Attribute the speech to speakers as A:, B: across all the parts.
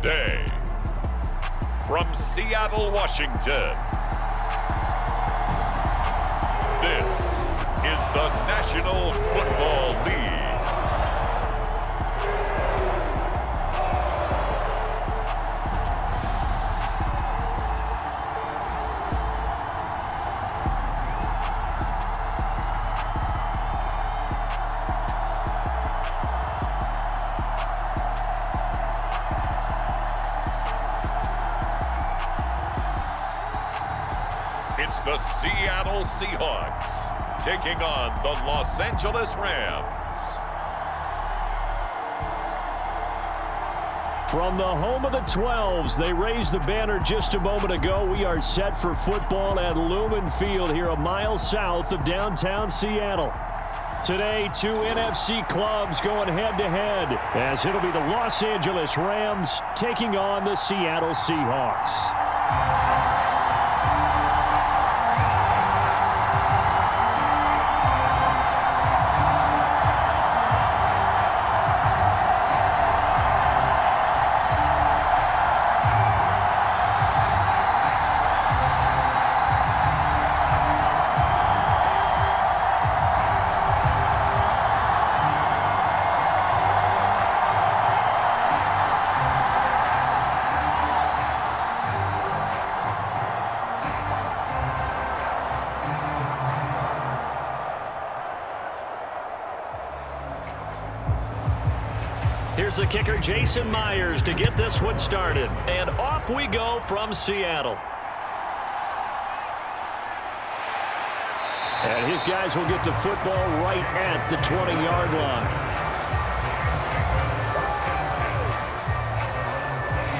A: Today, from Seattle, Washington, this is the National Football League. It's the Seattle Seahawks taking on the Los Angeles Rams.
B: From the home of the 12s, they raised the banner just a moment ago. We are set for football at Lumen Field here a mile south of downtown Seattle. Today, two NFC clubs going head-to-head as it'll be the Los Angeles Rams taking on the Seattle Seahawks. Here's the kicker, Jason Myers, to get this one started. And off we go from Seattle. And his guys will get the football right at the 20-yard line.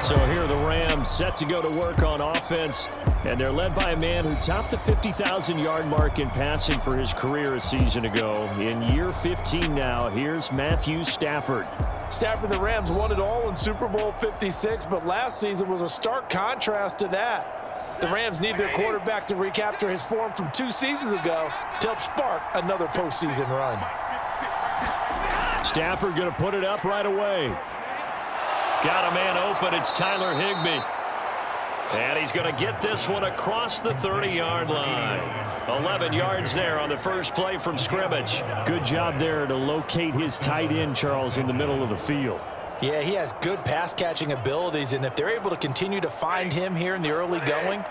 B: So here are the Rams set to go to work on offense. And they're led by a man who topped the 50,000-yard mark in passing for his career a season ago. In year 15 now, here's Matthew Stafford.
C: Stafford, the Rams won it all in Super Bowl 56, but last season was a stark contrast to that. The Rams need their quarterback to recapture his form from 2 seasons ago to help spark another postseason run.
B: Stafford going to put it up right away. Got a man open. It's Tyler Higbee. And he's going to get this one across the 30-yard line. 11 yards there on the first play from scrimmage. Good job there to locate his tight end, Charles, in the middle of the field.
C: Yeah, he has good pass-catching abilities, and if they're able to continue to find him here in the early going,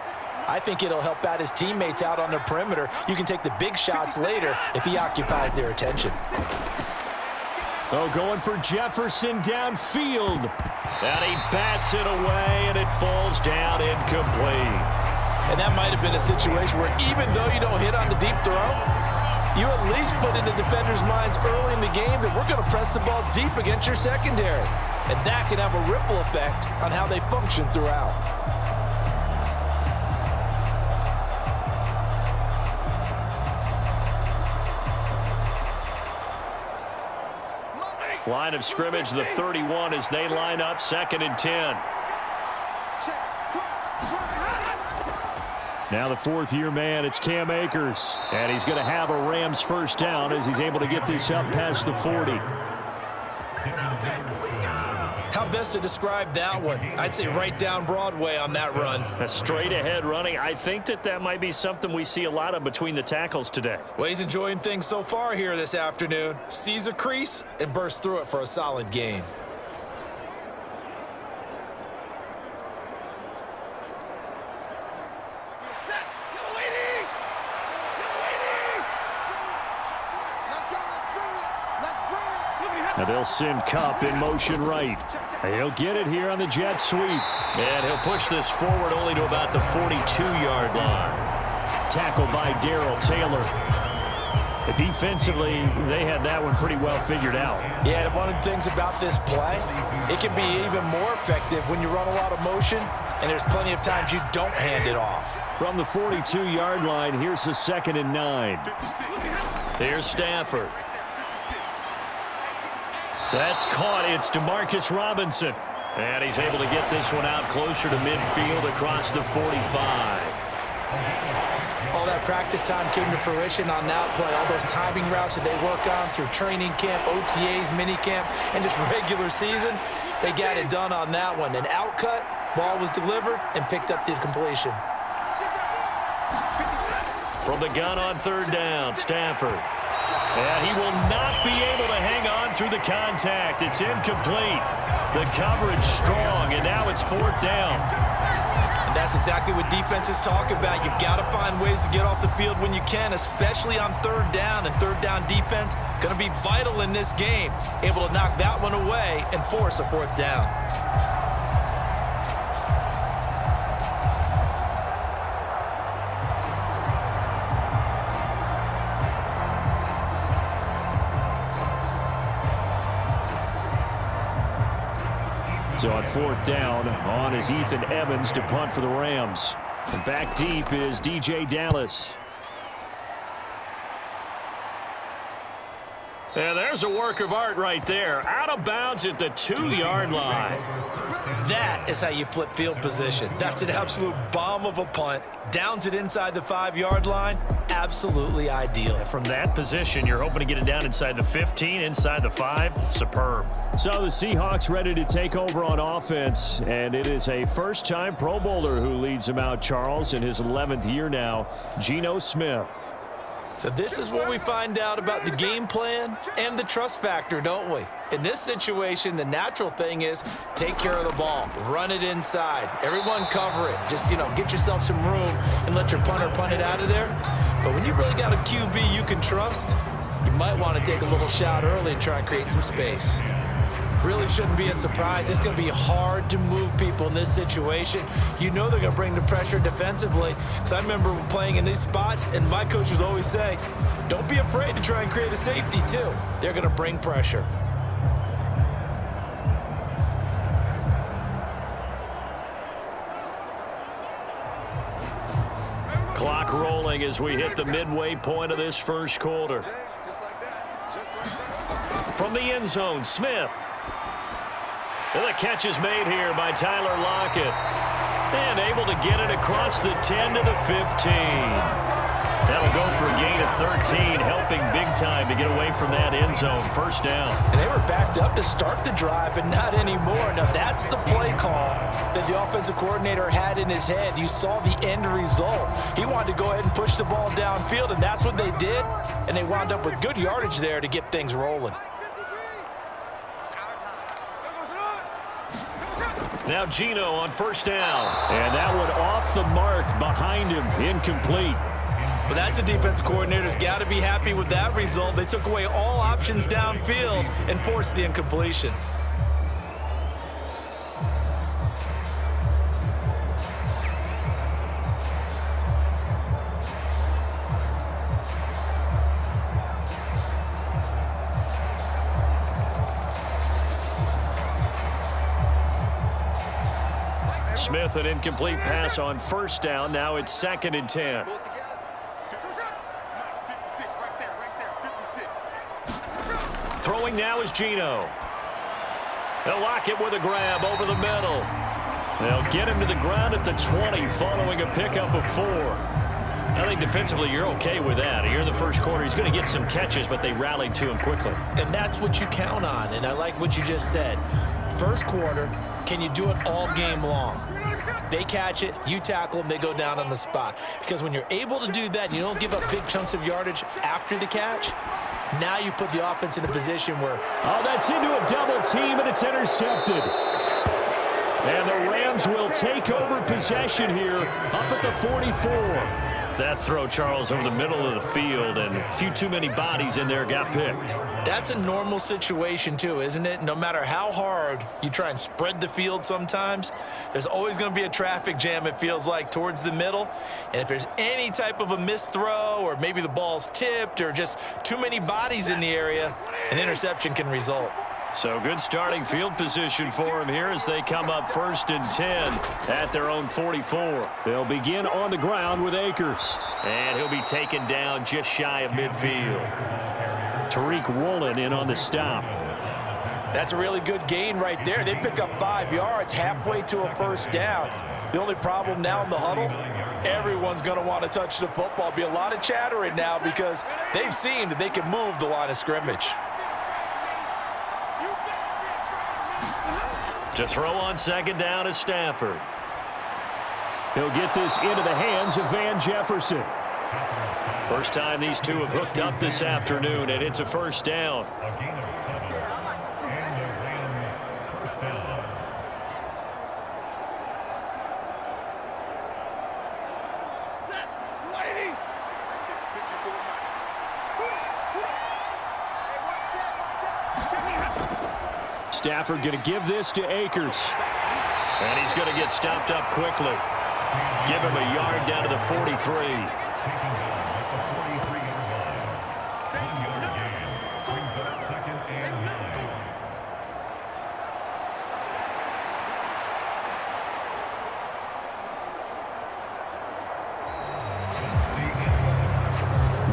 C: I think it'll help out his teammates out on the perimeter. You can take the big shots later if he occupies their attention.
B: Oh, going for Jefferson downfield. And he bats it away, and it falls down incomplete.
C: And that might have been a situation where even though you don't hit on the deep throw, you at least put in the defender's minds early in the game that we're going to press the ball deep against your secondary. And that can have a ripple effect on how they function throughout.
B: Line of scrimmage, the 31, as they line up 2nd and 10. Now the 4th-year man, it's Cam Akers. And he's going to have a Rams first down as he's able to get this up past the 40.
D: How best to describe that one? I'd say right down Broadway on that run.
B: A straight-ahead running. I think that might be something we see a lot of between the tackles today.
D: Well, he's enjoying things so far here this afternoon. Sees a crease and bursts through it for a solid gain.
B: Now they'll send Kupp in motion right. He'll get it here on the jet sweep. And he'll push this forward only to about the 42-yard line. Tackled by Darrell Taylor. Defensively, they had that one pretty well figured out.
C: Yeah, and one of the things about this play, it can be even more effective when you run a lot of motion, and there's plenty of times you don't hand it off.
B: From the 42-yard line, here's the 2nd and 9. Here's Stafford. That's caught. It's Demarcus Robinson. And he's able to get this one out closer to midfield across the 45.
C: All that practice time came to fruition on that play. All those timing routes that they work on through training camp, OTAs, minicamp, and just regular season, they got it done on that one. An outcut, ball was delivered, and picked up the completion.
B: From the gun on third down, Stafford. And he will not be able to hang on through the contact. It's incomplete. The coverage strong, and now it's fourth down.
C: And that's exactly what defenses talk about. You've got to find ways to get off the field when you can, especially on third down. And third down defense going to be vital in this game. Able to knock that one away and force a fourth down.
B: So on fourth down, on is Ethan Evans to punt for the Rams. And back deep is DJ Dallas. And there's a work of art right there. Out of bounds at the 2-yard line.
C: That is how you flip field position. That's an absolute bomb of a punt. Downs it inside the 5-yard line. Absolutely ideal.
B: From that position, you're hoping to get it down inside the 15, inside the 5. Superb. So the Seahawks ready to take over on offense, and it is a first-time Pro Bowler who leads them out, Charles, in his 11th year now, Geno Smith.
C: So this is what we find out about the game plan and the trust factor, don't we? In this situation, the natural thing is take care of the ball, run it inside, everyone cover it. Just, get yourself some room and let your punter punt it out of there. But when you really got a QB you can trust, you might want to take a little shot early and try and create some space. Really shouldn't be a surprise. It's going to be hard to move people in this situation. You know they're going to bring the pressure defensively. Because I remember playing in these spots, and my coaches always say, don't be afraid to try and create a safety, too. They're going to bring pressure.
B: Clock rolling as we hit the midway point of this first quarter. From the end zone, Smith. And the catch is made here by Tyler Lockett. And able to get it across the 10 to the 15. That'll go for a gain of 13, helping big time to get away from that end zone. First down.
C: And they were backed up to start the drive, but not anymore. Now, that's the play call that the offensive coordinator had in his head. You saw the end result. He wanted to go ahead and push the ball downfield, and that's what they did. And they wound up with good yardage there to get things rolling.
B: Now Geno on first down. And that one off the mark behind him. Incomplete.
C: Well, that's a defensive coordinator's got to be happy with that result. They took away all options downfield and forced the incompletion.
B: Smith, an incomplete pass on first down. Now it's 2nd and 10. Throwing now is Geno. They'll lock it with a grab over the middle. They'll get him to the ground at the 20 following a pickup of 4. I think defensively you're okay with that. Here in the first quarter, he's going to get some catches, but they rallied to him quickly.
C: And that's what you count on, and I like what you just said. First quarter, can you do it all game long? They catch it, you tackle them, they go down on the spot. Because when you're able to do that, you don't give up big chunks of yardage after the catch. Now you put the offense in a position where...
B: Oh, that's into a double team, and it's intercepted. And the Rams will take over possession here up at the 44. That throw, Charles, over the middle of the field, and a few too many bodies in there got picked.
C: That's a normal situation, too, isn't it? No matter how hard you try and spread the field sometimes, there's always going to be a traffic jam, it feels like, towards the middle. And if there's any type of a missed throw, or maybe the ball's tipped, or just too many bodies in the area, an interception can result.
B: So good starting field position for him here as they come up 1st and 10 at their own 44. They'll begin on the ground with Akers. And he'll be taken down just shy of midfield. Tariq Woolen in on the stop.
C: That's a really good gain right there. They pick up 5 yards halfway to a first down. The only problem now in the huddle, Everyone's going to want to touch the football. Be a lot of chattering now because they've seen that they can move the line of scrimmage.
B: To throw on second down is Stafford. He'll get this into the hands of Van Jefferson. First time these two have hooked up this afternoon, and it's a first down. Stafford going to give this to Akers. And he's going to get stopped up quickly. Give him a yard down to the 43.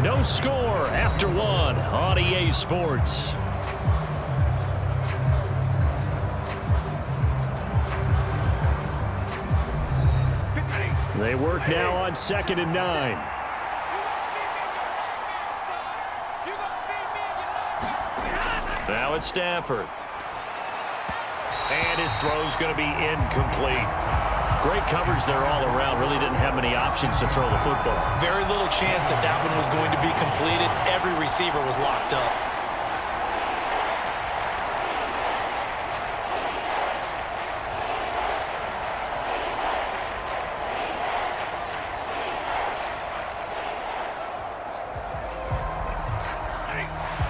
B: No score after one on EA Sports. They work now on 2nd and 9. Now it's Stafford. And his throw's going to be incomplete. Great coverage there all around. Really didn't have many options to throw the football.
D: Very little chance that that one was going to be completed. Every receiver was locked up.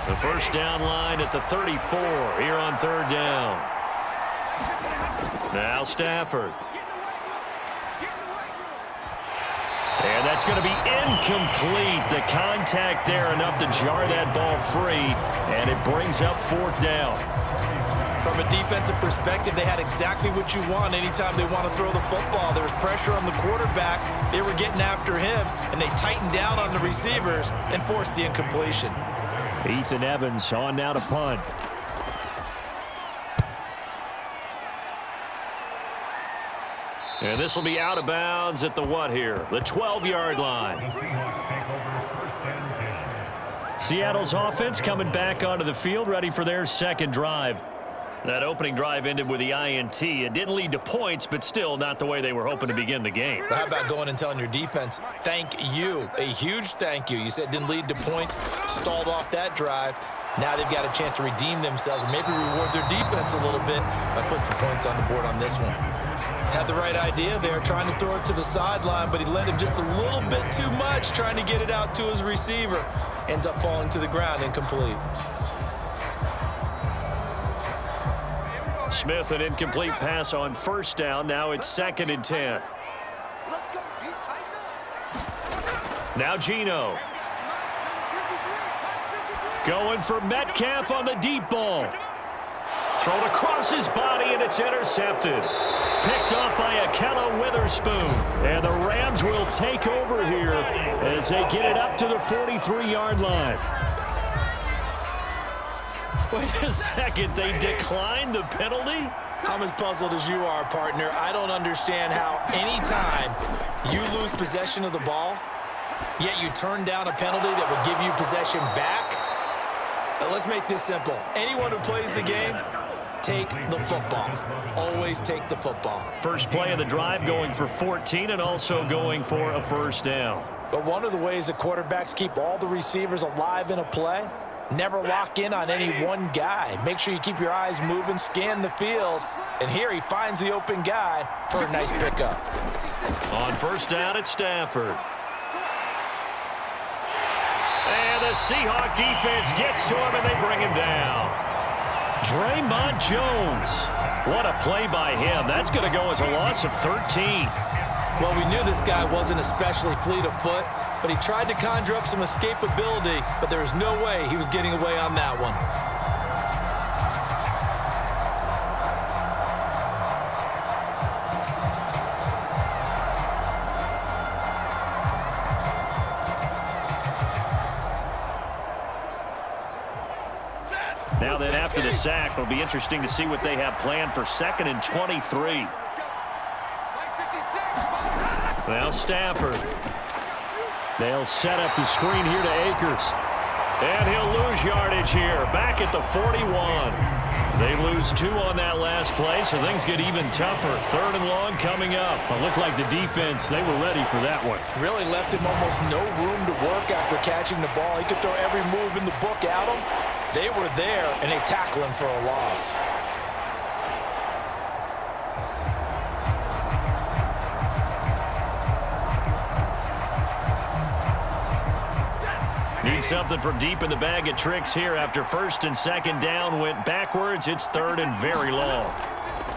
B: The first down line at the 34 here on 3rd down. Now Stafford. And that's going to be incomplete. The contact there enough to jar that ball free, and it brings up 4th down.
D: From a defensive perspective, they had exactly what you want anytime they want to throw the football. There was pressure on the quarterback. They were getting after him, and they tightened down on the receivers and forced the incompletion.
B: Ethan Evans on now to punt. And this will be out of bounds at the what here? The 12-yard line. Seattle's offense coming back onto the field, ready for their second drive. That opening drive ended with the INT. It didn't lead to points, but still not the way they were hoping to begin the game.
D: But how about going and telling your defense, thank you, a huge thank you. You said it didn't lead to points, stalled off that drive. Now they've got a chance to redeem themselves and maybe reward their defense a little bit by putting some points on the board on this one. Had the right idea there, trying to throw it to the sideline, but he led him just a little bit too much, trying to get it out to his receiver. Ends up falling to the ground, incomplete.
B: Smith, an incomplete pass on first down. Now it's 2nd and 10. Now Geno. Going for Metcalf on the deep ball. Thrown across his body, and it's intercepted. Picked up by Akella Witherspoon. And the Rams will take over here as they get it up to the 43-yard line. Wait a second, they declined the penalty?
D: I'm as puzzled as you are, partner. I don't understand how anytime you lose possession of the ball, yet you turn down a penalty that would give you possession back. Let's make this simple. Anyone who plays the game, take the football. Always take the football.
B: First play of the drive going for 14 and also going for a first down.
C: But one of the ways that quarterbacks keep all the receivers alive in a play, never lock in on any one guy. Make sure you keep your eyes moving, scan the field. And here he finds the open guy for a nice pickup.
B: On first down, it's Stafford. And the Seahawks defense gets to him, and they bring him down. Draymond Jones. What a play by him. That's going to go as a loss of 13.
D: Well, we knew this guy wasn't especially fleet of foot, but he tried to conjure up some escapability, but there was no way he was getting away on that one.
B: Now then, after the sack, it'll be interesting to see what they have planned for 2nd and 23. Now Stafford. They'll set up the screen here to Akers. And he'll lose yardage here, back at the 41. They lose 2 on that last play, so things get even tougher. 3rd and long coming up. It looked like the defense, they were ready for that one.
C: Really left him almost no room to work after catching the ball. He could throw every move in the book at him. They were there, and they tackle him for a loss.
B: Need something from deep in the bag of tricks here after 1st and 2nd down went backwards. It's 3rd and very long.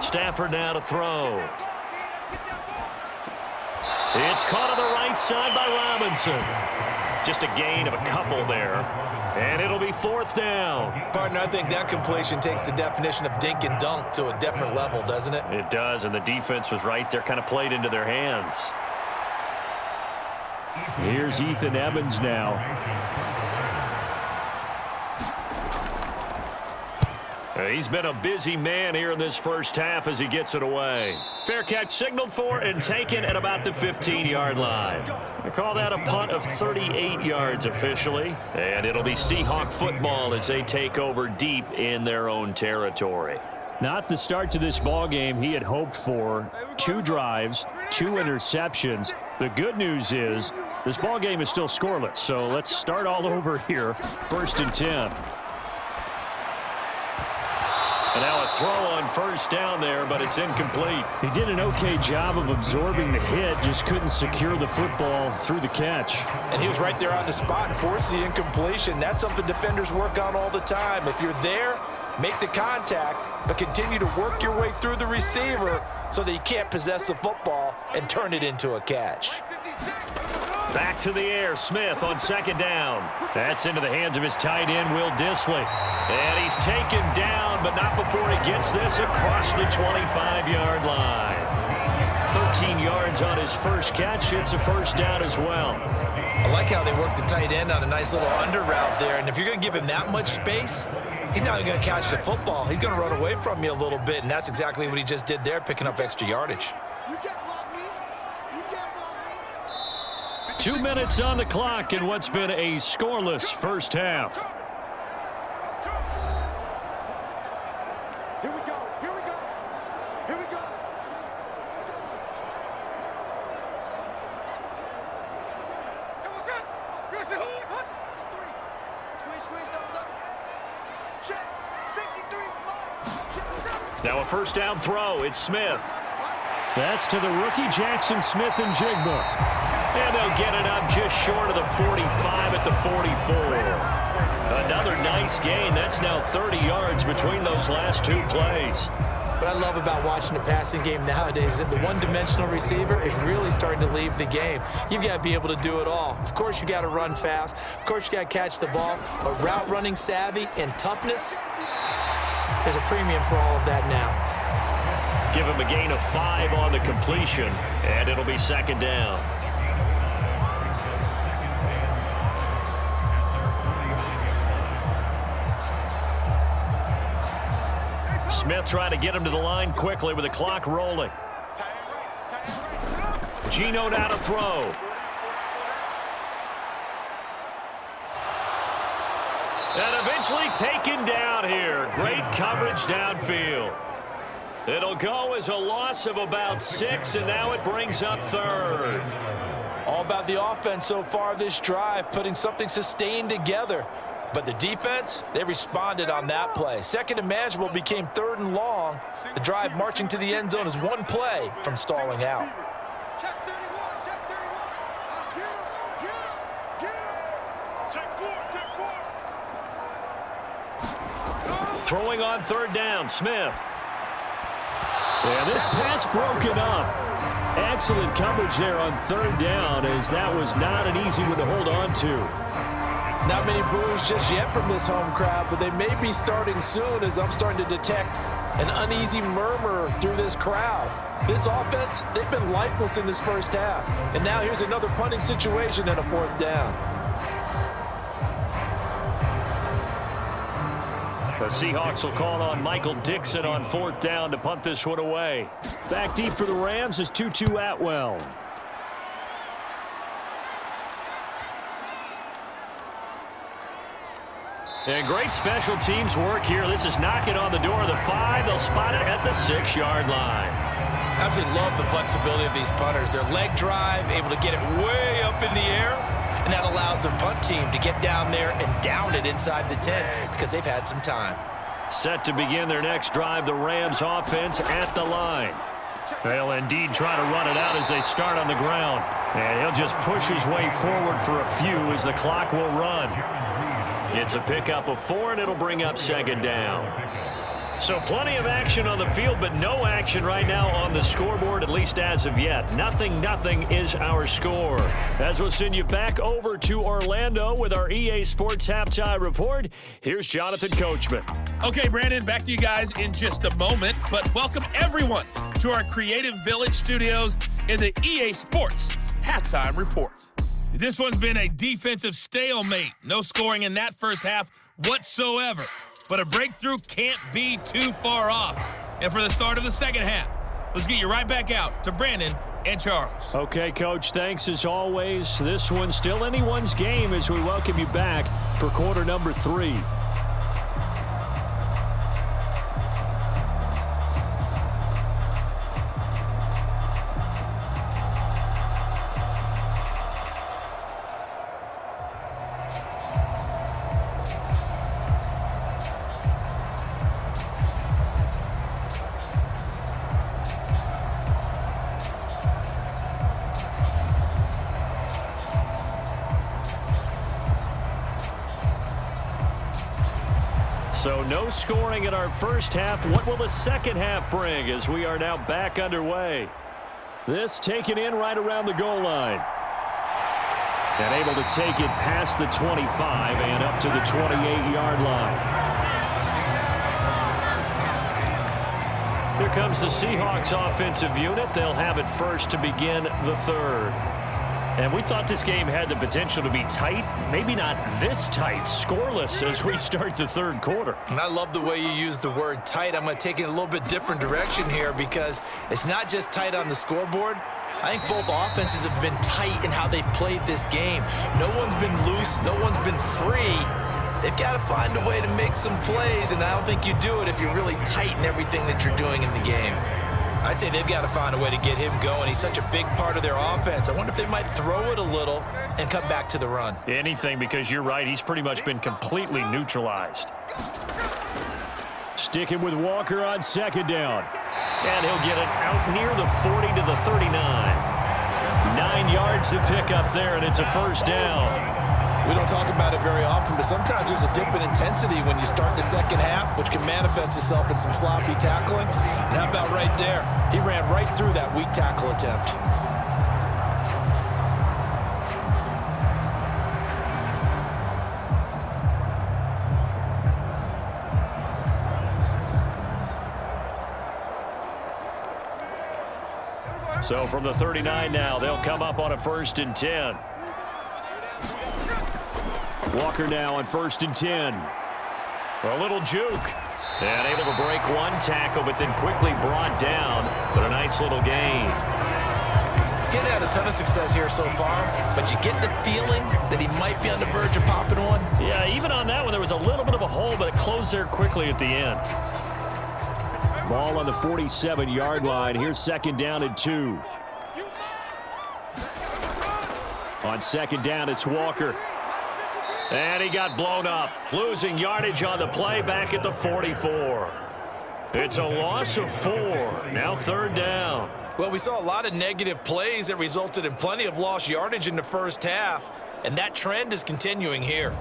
B: Stafford now to throw. It's caught on the right side by Robinson. Just a gain of a couple there. And it'll be 4th down.
D: Partner, I think that completion takes the definition of dink and dunk to a different level, doesn't it?
B: It does, and the defense was right there, kind of played into their hands. Here's Ethan Evans now. He's been a busy man here in this first half as he gets it away. Fair catch signaled for and taken at about the 15-yard line. They call that a punt of 38 yards officially. And it'll be Seahawk football as they take over deep in their own territory. Not the start to this ball game he had hoped for. 2 drives, 2 interceptions. The good news is this ball game is still scoreless, so let's start all over here. 1st and 10. And now a throw on 1st down there, but it's incomplete. He did an okay job of absorbing the hit, just couldn't secure the football through the catch.
C: And he was right there on the spot and forced the incompletion. That's something defenders work on all the time. If you're there, make the contact, but continue to work your way through the receiver so that you can't possess the football and turn it into a catch.
B: Back to the air, Smith on 2nd down. That's into the hands of his tight end, Will Dissly. And he's taken down, but not before he gets this across the 25-yard line. 13 yards on his first catch. It's a 1st down as well.
D: I like how they work the tight end on a nice little under route there. And if you're going to give him that much space, he's not going to catch the football. He's going to run away from you a little bit, and that's exactly what he just did there, picking up extra yardage.
B: 2 minutes on the clock in what's been a scoreless first half.
E: Here we go. Here we go. Here we go. Squeeze, double. Check. 53.
B: Now a 1st down throw. It's Smith. That's to the rookie Jackson Smith-Njigba. And they'll get it up just short of the 45 at the 44. Another nice gain. That's now 30 yards between those last 2 plays.
D: What I love about watching the passing game nowadays is that the one-dimensional receiver is really starting to leave the game. You've got to be able to do it all. Of course, you got to run fast. Of course, you got to catch the ball. But route running savvy and toughness, there's a premium for all of that now.
B: Give him a gain of 5 on the completion, and it'll be 2nd down. Smith trying to get him to the line quickly with the clock rolling. Geno now to throw. And eventually taken down here. Great coverage downfield. It'll go as a loss of about 6, and now it brings up 3rd.
C: All about the offense so far this drive, putting something sustained together. But the defense, they responded on that play. 2nd and manageable became 3rd and long. The drive marching to the end zone is 1 play from stalling out.
E: Check 31. Check 31. Get him. Check 4.
B: Throwing on 3rd down, Smith. And this pass broken up. Excellent coverage there on 3rd down, as that was not an easy one to hold on to.
C: Not many boos just yet from this home crowd, but they may be starting soon, as I'm starting to detect an uneasy murmur through this crowd. This offense, they've been lifeless in this first half. And now here's another punting situation and a 4th down.
B: The Seahawks will call on Michael Dixon on 4th down to punt this one away. Back deep for the Rams is Tutu Atwell. And great special teams work here. This is knocking on the door of the 5. They'll spot it at the 6-yard line.
D: Absolutely love the flexibility of these punters. Their leg drive, able to get it way up in the air, and that allows the punt team to get down there and down it inside the 10 because they've had some time.
B: Set to begin their next drive, the Rams offense at the line. They'll indeed try to run it out as they start on the ground. And he'll just push his way forward for a few as the clock will run. It's a pickup of 4, and it'll bring up 2nd down. So plenty of action on the field, but no action right now on the scoreboard, at least as of yet. 0-0 is our score. As we'll send you back over to Orlando with our EA Sports Halftime Report, here's Jonathan Coachman.
F: Okay, Brandon, back to you guys in just a moment, but welcome everyone to our Creative Village studios in the EA Sports Halftime Report. This one's been a defensive stalemate. No scoring in that first half whatsoever. But a breakthrough can't be too far off. And for the start of the second half, let's get you right back out to Brandon and Charles.
B: Okay, Coach, thanks as always. This one's still anyone's game as we welcome you back for quarter number 3. So no scoring in our first half. What will the second half bring as we are now back underway? This taken in right around the goal line. And able to take it past the 25 and up to the 28-yard line. Here comes the Seahawks offensive unit. They'll have it first to begin the 3rd. And we thought this game had the potential to be tight. Maybe not this tight, scoreless as we start the 3rd quarter.
D: And I love the way you use the word tight. I'm going to take it in a little bit different direction here because it's not just tight on the scoreboard. I think both offenses have been tight in how they've played this game. No one's been loose. No one's been free. They've got to find a way to make some plays, and I don't think you do it if you're really tight in everything that you're doing in the game. I'd say they've got to find a way to get him going. He's such a big part of their offense. I wonder if they might throw it a little and come back to the run.
B: Anything, because you're right. He's pretty much been completely neutralized. Sticking with Walker on 2nd down. And he'll get it out near the 40 to the 39. 9 yards to pick up there, and it's a 1st down.
D: We don't talk about it very often, but sometimes there's a dip in intensity when you start the second half, which can manifest itself in some sloppy tackling. And how about right there? He ran right through that weak tackle attempt.
B: So from the 39 now, they'll come up on a 1st and 10. Walker now on 1st and 10. A little juke. And able to break one tackle, but then quickly brought down. But a nice little gain.
D: Getting had a ton of success here so far, but you get the feeling that he might be on the verge of popping one.
B: Yeah, even on that one, there was a little bit of a hole, but it closed there quickly at the end. Ball on the 47-yard line. Here's 2nd down and 2. On 2nd down, it's Walker. And he got blown up. Losing yardage on the play back at the 44. It's a loss of 4. Now 3rd down.
D: Well, we saw a lot of negative plays that resulted in plenty of lost yardage in the first half, and that trend is continuing here.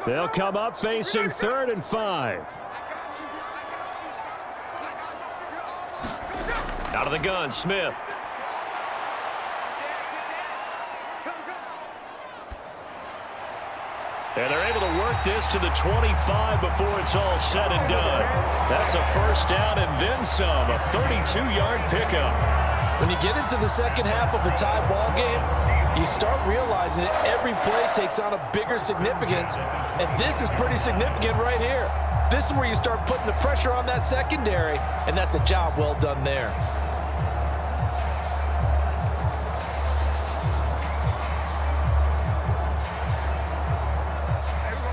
B: They'll come up facing 3rd and 5. Out of the gun, Smith. And they're able to work this to the 25 before it's all said and done. That's a 1st down and then some, a 32-yard pickup.
C: When you get into the second half of the tie ball game, You start realizing that every play takes on a bigger significance, and this is pretty significant right here. This is where you start putting the pressure on that secondary, and that's a job well done there.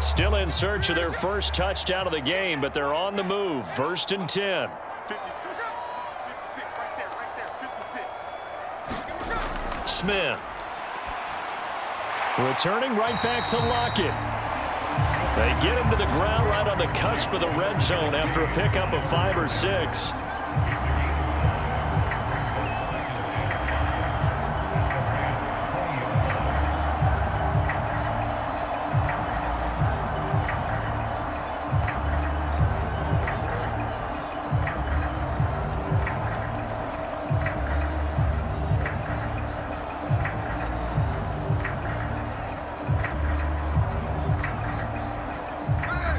B: Still in search of their first touchdown of the game, but they're on the move. 1st and 10.
E: 56 right there, 56.
B: Smith. Returning right back to Lockett. They get him to the ground right on the cusp of the red zone after a pickup of 5 or 6.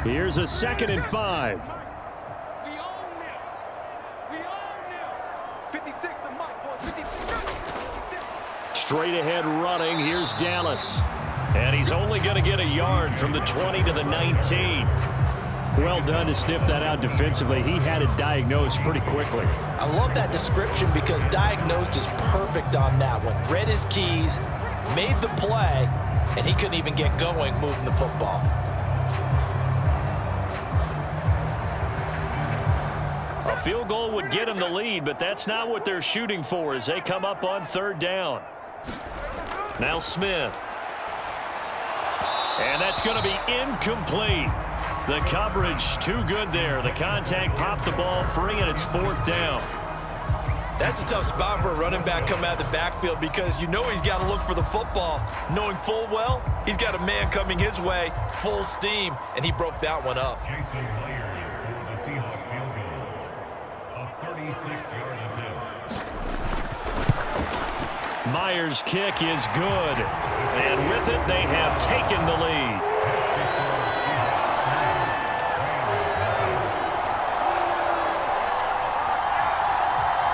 B: Here's a 2nd and 5.
E: We own them. We own them. 56 the mic, boys. 56.
B: Straight ahead running. Here's Dallas. And he's only going to get a yard from the 20 to the 19. Well done to sniff that out defensively. He had it diagnosed pretty quickly.
C: I love that description because diagnosed is perfect on that one. Read his keys, made the play, and he couldn't even get going moving the football.
B: A field goal would get him the lead, but that's not what they're shooting for as they come up on 3rd down. Now Smith. And that's going to be incomplete. The coverage too good there. The contact popped the ball free, and it's 4th down.
D: That's a tough spot for a running back coming out of the backfield because you know he's got to look for the football, knowing full well he's got a man coming his way, full steam, and he broke that one up.
B: Myers' kick is good. And with it, they have taken the lead.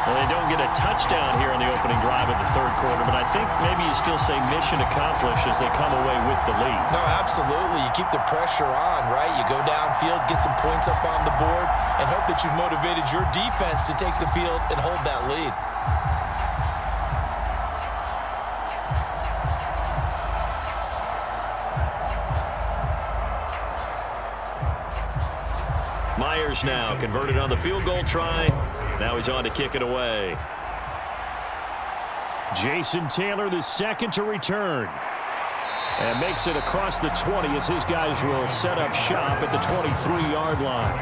B: Well, they don't get a touchdown here in the opening drive of the 3rd quarter, but I think maybe you still say mission accomplished as they come away with the lead.
D: No, absolutely. You keep the pressure on, right? You go downfield, get some points up on the board, and hope that you've motivated your defense to take the field and hold that lead.
B: Myers now converted on the field goal try. Now he's on to kick it away. Jason Taylor, the 2nd to return. And makes it across the 20 as his guys will set up shop at the 23-yard line.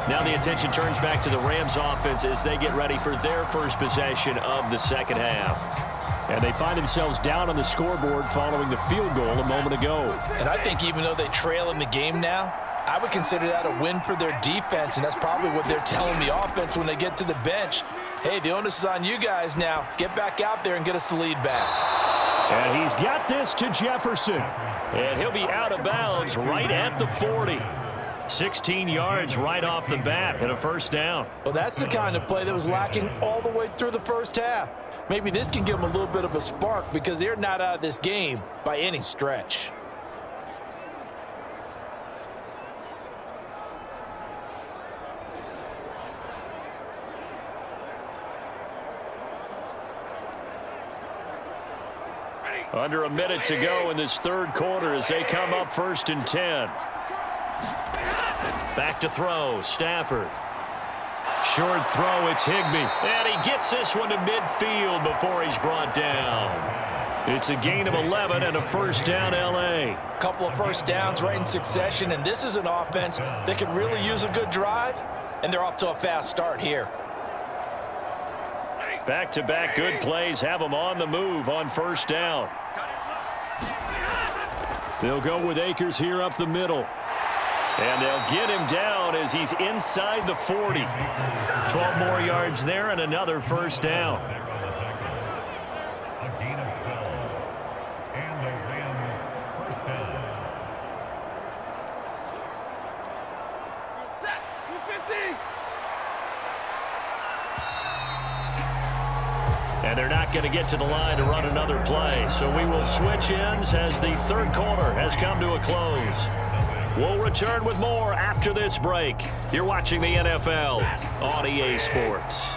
B: Now the attention turns back to the Rams offense as they get ready for their first possession of the 2nd half. And they find themselves down on the scoreboard following the field goal a moment ago.
C: And I think even though they trail in the game now, I would consider that a win for their defense, and that's probably what they're telling the offense when they get to the bench. Hey, the onus is on you guys now. Get back out there and get us the lead back.
B: And he's got this to Jefferson. And he'll be out of bounds right at the 40. 16 yards right off the bat and a 1st down.
C: Well, that's the kind of play that was lacking all the way through the 1st half. Maybe this can give them a little bit of a spark because they're not out of this game by any stretch.
B: Under a minute to go in this 3rd quarter as they come up 1st and 10. Back to throw, Stafford. Short throw, it's Higbee. And he gets this one to midfield before he's brought down. It's a gain of 11 and a 1st down, L.A.
C: Couple of 1st downs right in succession, and this is an offense that could really use a good drive, and they're off to a fast start here.
B: Back-to-back good plays have them on the move on 1st down. They'll go with Akers here up the middle. And they'll get him down as he's inside the 40. 12 more yards there and another 1st down. And they're not going to get to the line to run another play. So we will switch ends as the third quarter has come to a close. We'll return with more after this break. You're watching the NFL on EA Sports.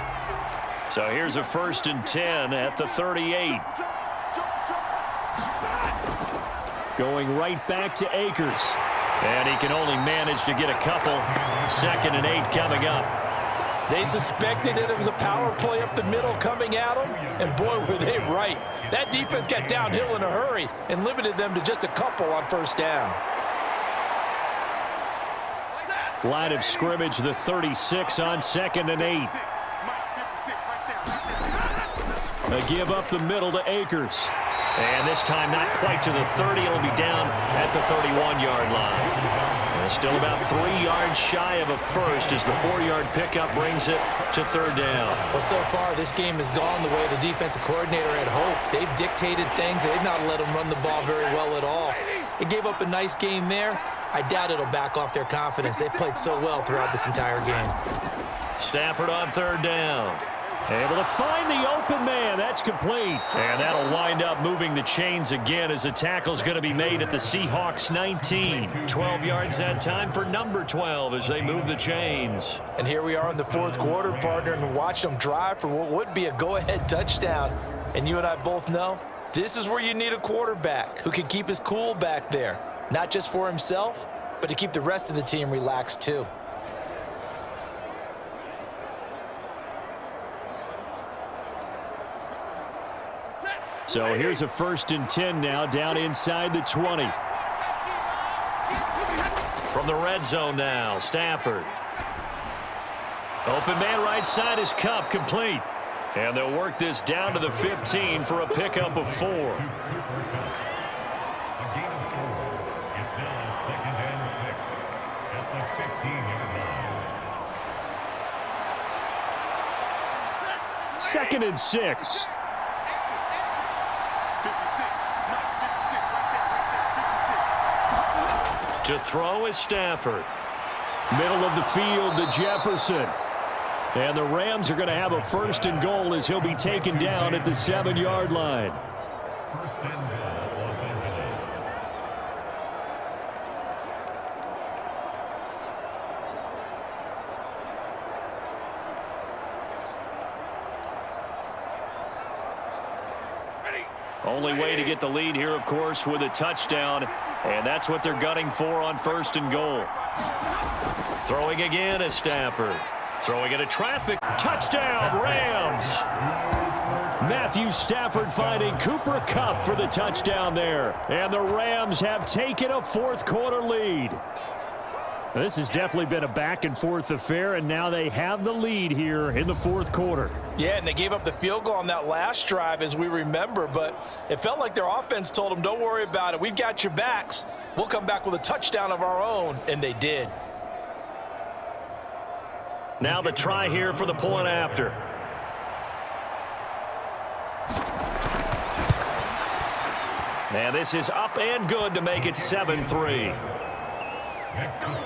B: So here's a 1st and 10 at the 38. Going right back to Akers. And he can only manage to get a couple. 2nd and 8 coming up.
C: They suspected that it was a power play up the middle coming at them, and boy, were they right. That defense got downhill in a hurry and limited them to just a couple on 1st down.
B: Line of scrimmage, the 36 on 2nd and 8. A give up the middle to Akers. And this time not quite to the 30. It'll be down at the 31-yard line. And still about 3 yards shy of a first as the 4-yard pickup brings it to 3rd down.
D: Well, so far, this game has gone the way the defensive coordinator had hoped. They've dictated things. They've not let them run the ball very well at all. They gave up a nice game there. I doubt it'll back off their confidence. They've played so well throughout this entire game.
B: Stafford on 3rd down. Able to find the open man. That's complete. And that'll wind up moving the chains again as the tackle's going to be made at the Seahawks 19. 12 yards that time for number 12 as they move the chains.
C: And here we are in the 4th quarter, partner, and watch them drive for what would be a go-ahead touchdown. And you and I both know this is where you need a quarterback who can keep his cool back there. Not just for himself, but to keep the rest of the team relaxed too.
B: So here's a 1st and 10 now down inside the 20. From the red zone now, Stafford. Open man right side is Kupp, complete. And they'll work this down to the 15 for a pickup of 4. Second and 6. To throw is Stafford. Middle of the field to Jefferson. And the Rams are going to have a 1st and goal as he'll be taken down at the 7-yard line. Only way to get the lead here, of course, with a touchdown. And that's what they're gunning for on 1st and goal. Throwing again is Stafford. Throwing into traffic. Touchdown, Rams! Matthew Stafford finding Cooper Kupp for the touchdown there. And the Rams have taken a 4th quarter lead. This has definitely been a back-and-forth affair, and now they have the lead here in the 4th quarter.
C: Yeah, and they gave up the field goal on that last drive, as we remember, but it felt like their offense told them, don't worry about it. We've got your backs. We'll come back with a touchdown of our own, and they did.
B: Now the try here for the point after. And this is up and good to make it 7-3.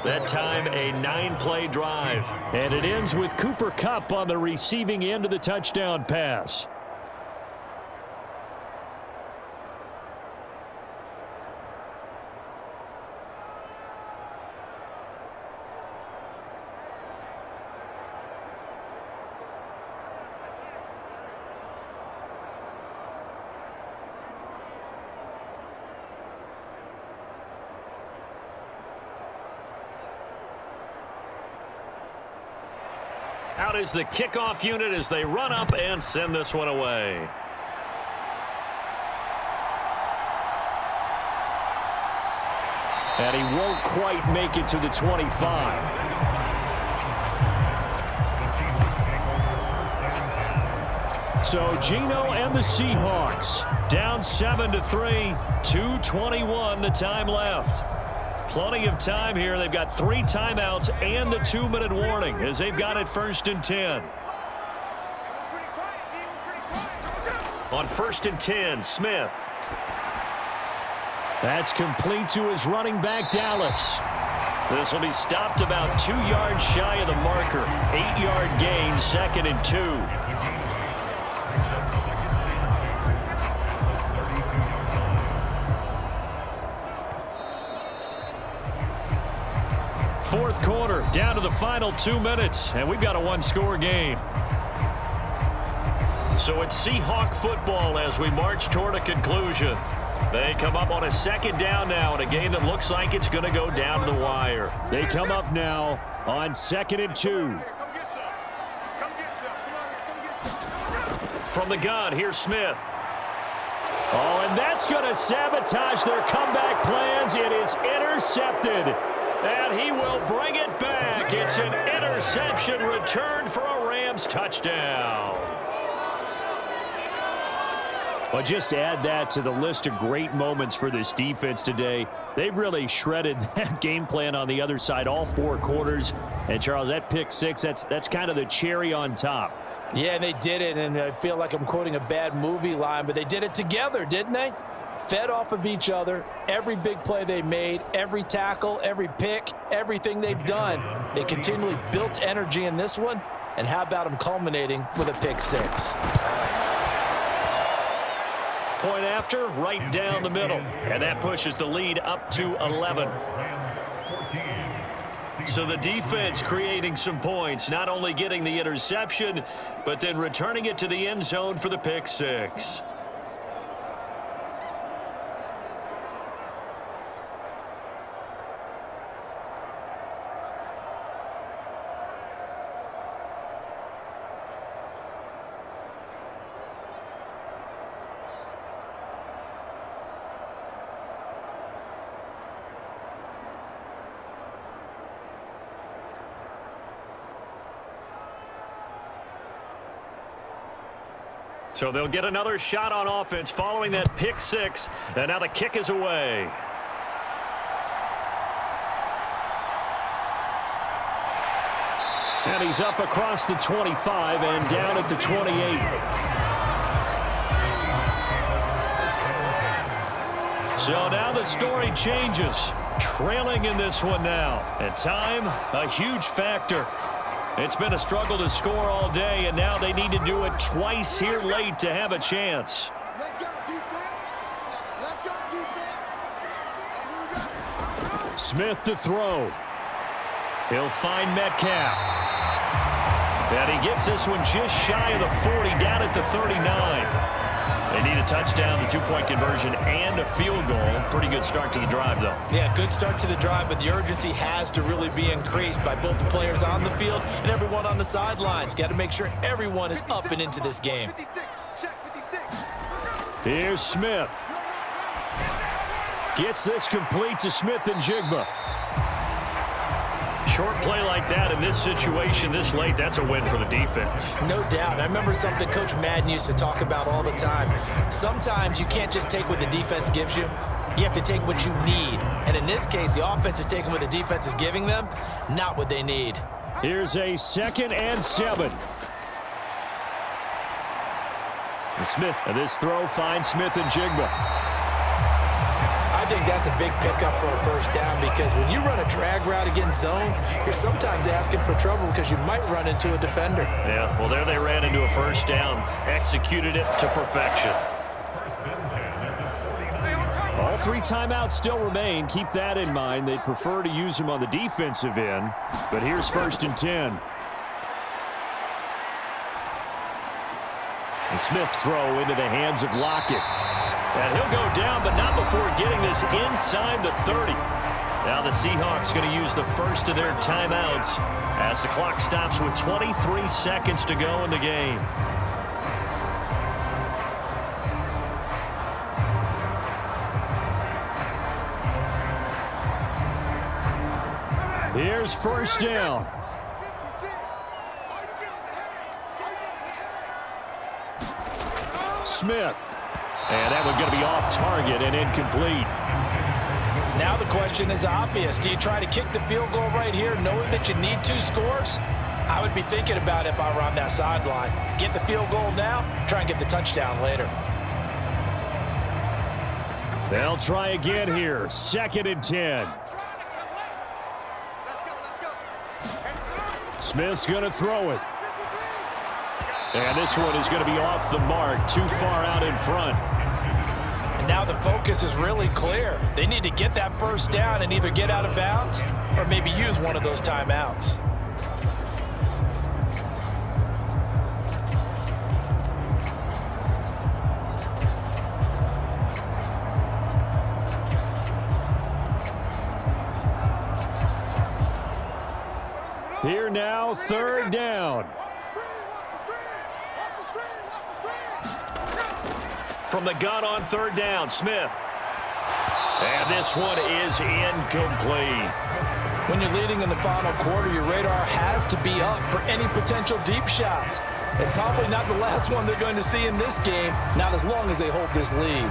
B: That time, a 9-play drive. And it ends with Cooper Kupp on the receiving end of the touchdown pass. Out is the kickoff unit as they run up and send this one away. And he won't quite make it to the 25. So Geno and the Seahawks down 7-3, 2:21 the time left. Plenty of time here. They've got 3 timeouts and the 2-minute warning as they've got it 1st and 10. On 1st and 10, Smith. That's complete to his running back, Dallas. This will be stopped about 2 yards shy of the marker. 8-yard gain, 2nd and 2. Fourth quarter, down to the final 2 minutes, and we've got a one-score game. So it's Seahawk football as we march toward a conclusion. They come up on a second down now in a game that looks like it's going to go down to the wire. They come up now on 2nd and 2. From the gun, here's Smith. Oh, and that's going to sabotage their comeback plans. It is intercepted, and he will bring it back. It's an interception return for a Rams touchdown. Well, just add that to the list of great moments for this defense today. They've really shredded that game plan on the other side all 4 quarters. And, Charles, that pick six, that's kind of the cherry on top.
C: Yeah, and they did it, and I feel like I'm quoting a bad movie line, but they did it together, didn't they? Fed off of each other, every big play they made, every tackle, every pick, everything they've done. They continually built energy in this one, and how about them culminating with a pick six?
B: Point after, right down the middle, and that pushes the lead up to 11. So the defense creating some points, not only getting the interception, but then returning it to the end zone for the pick six. So they'll get another shot on offense following that pick six, and now the kick is away. And he's up across the 25 and down at the 28. So now the story changes. Trailing in this one now. And time, a huge factor. It's been a struggle to score all day, and now they need to do it twice here late to have a chance.
G: Let's go, defense. Let's go, defense.
B: Smith to throw. He'll find Metcalf. And he gets this one just shy of the 40, down at the 39. They need a touchdown, the two-point conversion, and a field goal. Pretty good start to the drive, though.
D: Yeah, good start to the drive, but the urgency has to really be increased by both the players on the field and everyone on the sidelines. Got to make sure everyone is up and into this game.
B: Here's Smith. Gets this complete to Smith and Jigba. Short play like that in this situation this late, that's a win for the defense.
D: No doubt. I remember something Coach Madden used to talk about all the time. Sometimes you can't just take what the defense gives you. You have to take what you need. And in this case, the offense is taking what the defense is giving them, not what they need.
B: Here's a 2nd and 7. And Smith, and this throw finds Smith and Jigba.
D: I think that's a big pickup for a first down because when you run a drag route against zone, you're sometimes asking for trouble because you might run into a defender.
B: Yeah, well, there they ran into a first down, executed it to perfection. All 3 timeouts still remain. Keep that in mind. They'd prefer to use them on the defensive end, but here's 1st and 10. And Smith's throw into the hands of Lockett. And he'll go down, but not before getting this inside the 30. Now the Seahawks going to use the first of their timeouts as the clock stops with 23 seconds to go in the game. Here's 1st down. Smith. And that one's going to be off target and incomplete.
C: Now the question is obvious. Do you try to kick the field goal right here knowing that you need 2 scores? I would be thinking about it if I were on that sideline. Get the field goal now, try and get the touchdown later.
B: They'll try again here. 2nd and 10. Smith's going to throw it. And this one is going to be off the mark, too far out in front.
C: And now the focus is really clear. They need to get that first down and either get out of bounds or maybe use one of those timeouts.
B: Here now, third down. From the gun on third down, Smith. And this one is incomplete.
C: When you're leading in the final quarter, your radar has to be up for any potential deep shots. And probably not the last one they're going to see in this game, not as long as they hold this lead.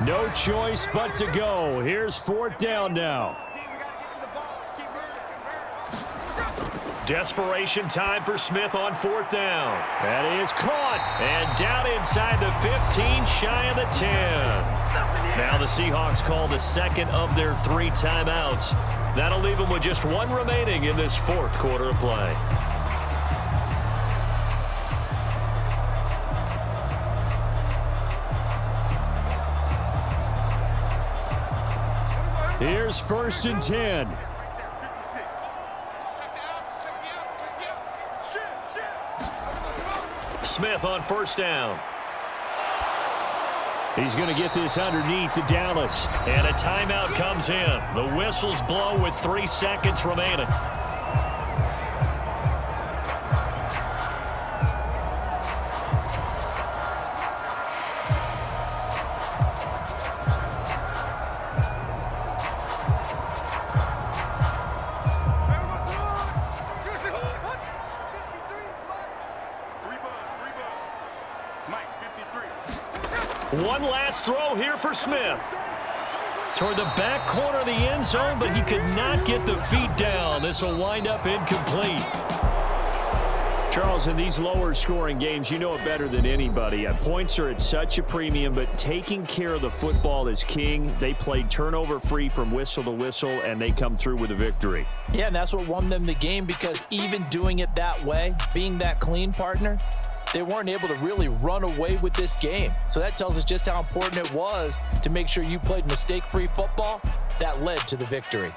B: No choice but to go. Here's fourth down now. Desperation time for Smith on fourth down. That is caught. And down inside the 15, shy of the 10. Now the Seahawks call the second of their 3 timeouts. That'll leave them with just 1 remaining in this fourth quarter of play. Here's first and 10. Smith on first down. He's going to get this underneath to Dallas. And a timeout comes in. The whistles blow with 3 seconds remaining. One last throw here for Smith. Toward the back corner of the end zone, but he could not get the feet down. This will wind up incomplete. Charles, in these lower scoring games, you know it better than anybody. Points are at such a premium, but taking care of the football is king. They played turnover free from whistle to whistle, and they come through with a victory.
C: Yeah, and that's what won them the game, because even doing it that way, being that clean partner, they weren't able to really run away with this game. So that tells us just how important it was to make sure you played mistake-free football. That led to the victory.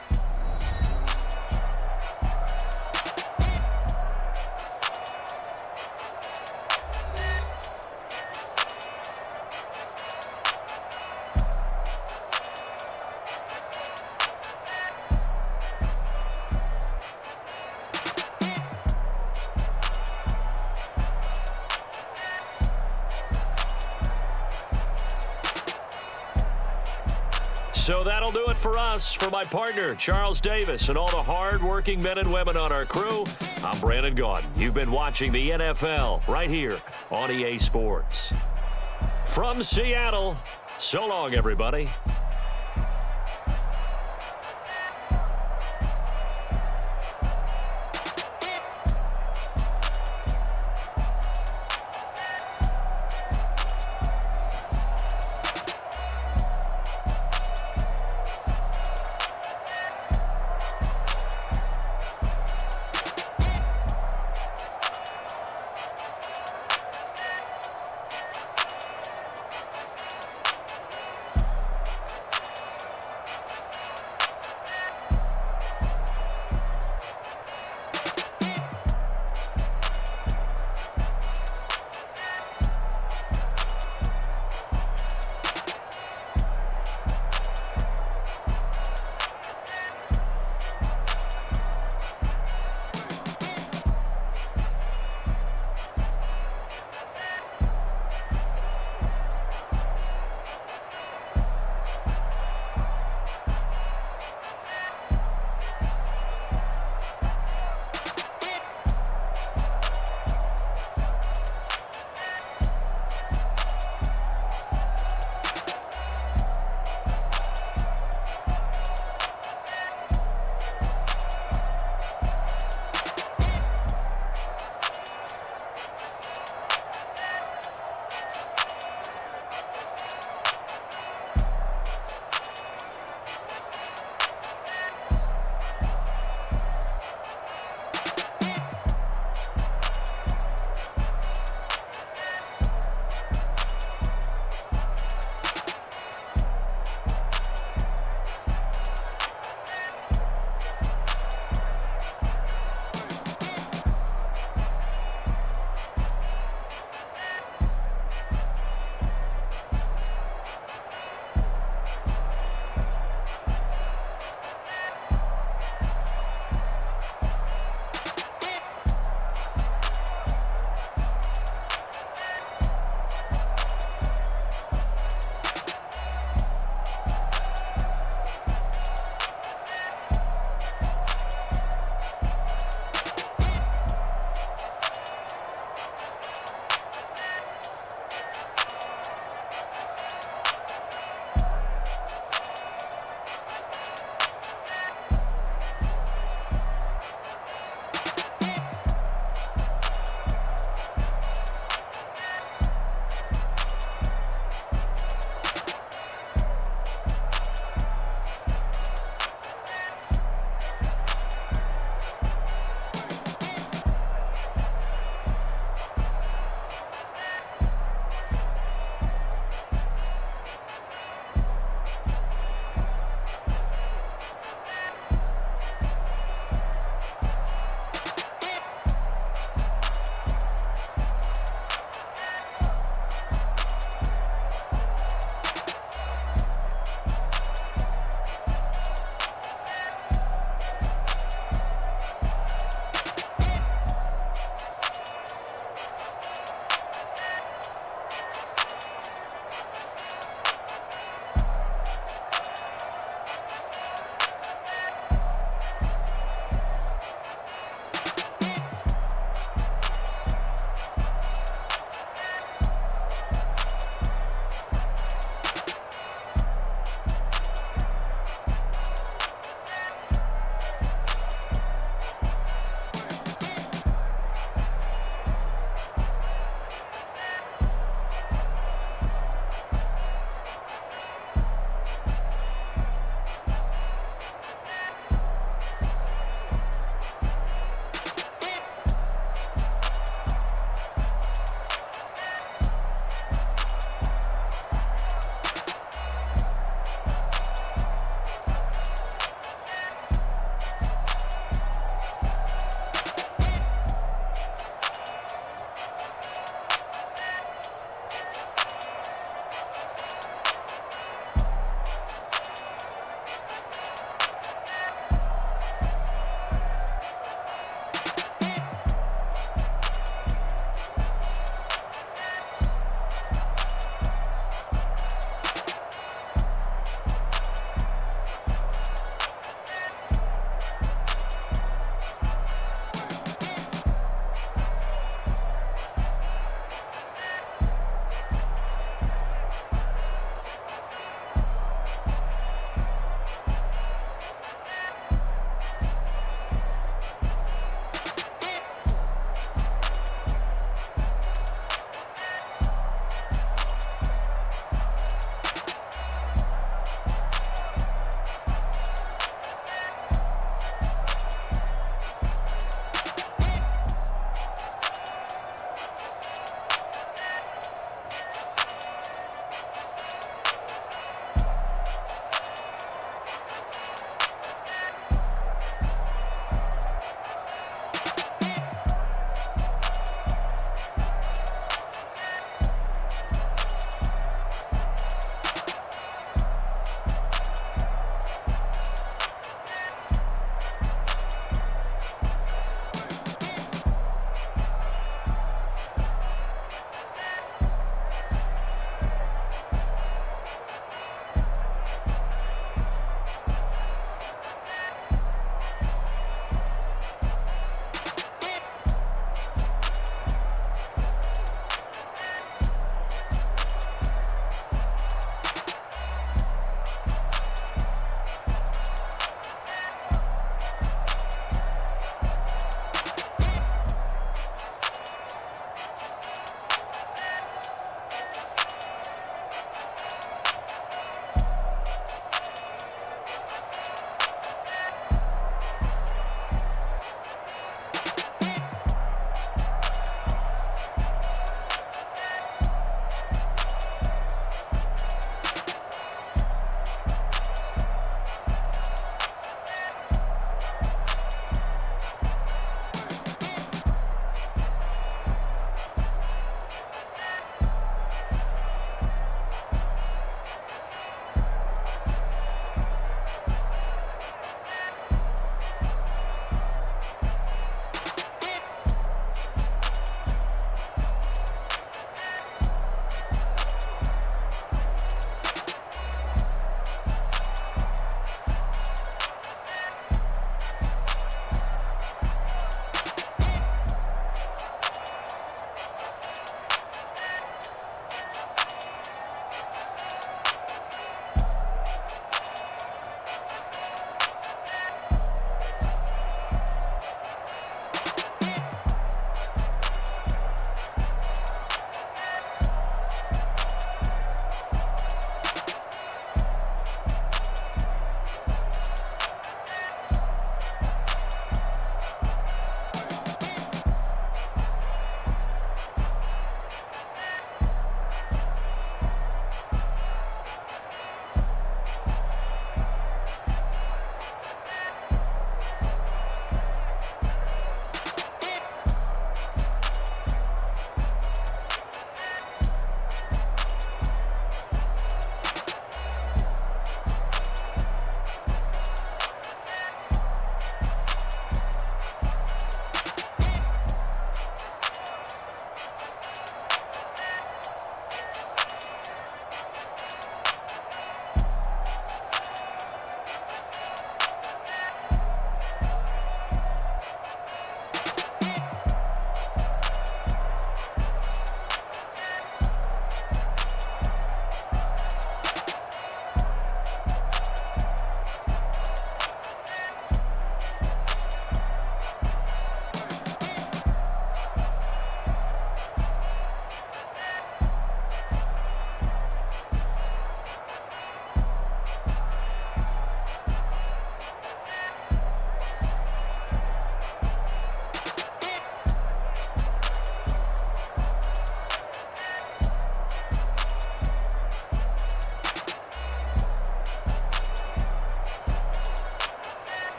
B: So that'll do it for us. For my partner, Charles Davis, and all the hard-working men and women on our crew, I'm Brandon Gaudin. You've been watching the NFL right here on EA Sports. From Seattle, so long, everybody.